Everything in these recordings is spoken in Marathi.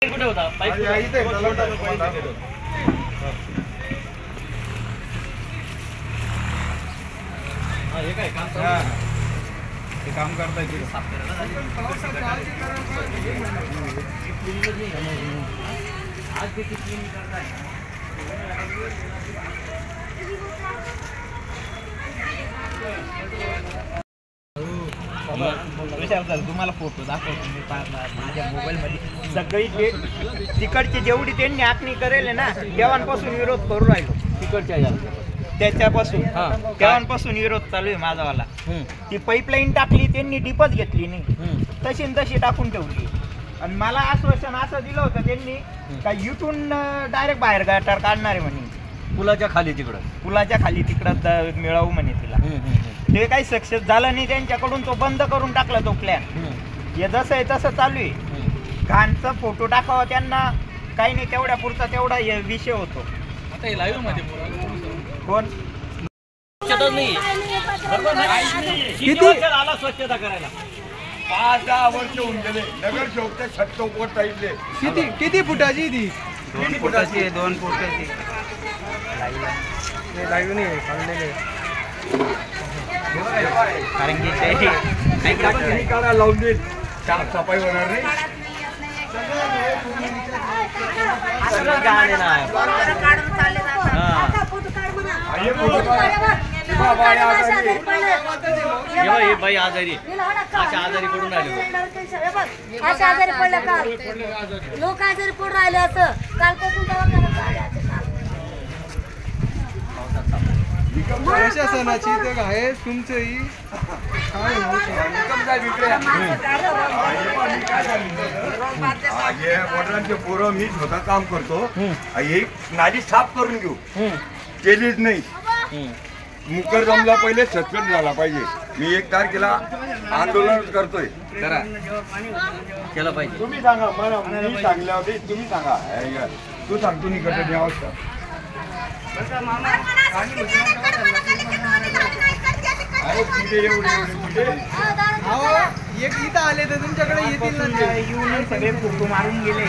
कुठे होता हे काय काम करताय आज किती क्लीन करताय तुम्हाला फोटो दाखवतो मी माझ्या मोबाईल मध्ये सगळी तिकडची जेवढी त्यांनी आखणी करेल ना तेव्हापासून विरोध करू राहिलो तिकडच्या त्याच्यापासून तेव्हापासून विरोध चालू आहे माझावाला ती पाईपलाईन टाकली त्यांनी डिपच घेतली नाही तशी टाकून ठेवली आणि मला आश्वासन असं दिलं होतं त्यांनी का इथून डायरेक्ट बाहेर गटार काढणार आहे म्हणे पुलाच्या खाली तिकडं मिळवू म्हणे तिला ते काही सक्सेस झालं नाही त्यांच्याकडून तो बंद करून टाकला तो प्लॅन हे जसं आहे तसं चालू आहे घाणचा फोटो टाकावा त्यांना काही नाही तेवढ्या पुरता तेवढा विषय होतो आता हे लाईव्ह मध्ये कोण किती आला स्वच्छता करायला 5-10 वर्ष होऊन गेले नगरसेवकच्या छत्तोपोट टाईपले किती फुटाची ती 2 फुटाची आहे 2 फुटाची लाईव्ह नाही काढलेले कारण की काढा लावून देईल साफसफाई होणार नाही बाई आजारी अशा आजारी पडून राहिले अशा आजारी पडल्या का लोक आजारी पडून राहिले असं कालपासून प्रशासनाची तर आहे तुमचंही वडिलांचे पोरं मी स्वतः काम करतो एक नाली साफ करून घेऊ केलीच नाही मुकरदमला पहिले सस्पेंड झाला पाहिजे मी 1 तारखेला आंदोलन करतोय केलं पाहिजे तुम्ही सांगा मला मी सांगल्या होते तुम्ही सांगा तू सांगतो मी गट अवस्था एक इथं आले तर तुमच्याकडे येतील ना येऊन सगळे फोटो मारून गेले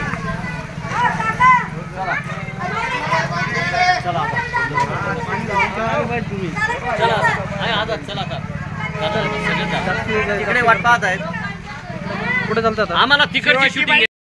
तिकडे वाट पाहत आहेत कुठे चालतात आम्हाला तिकडची शूटिंग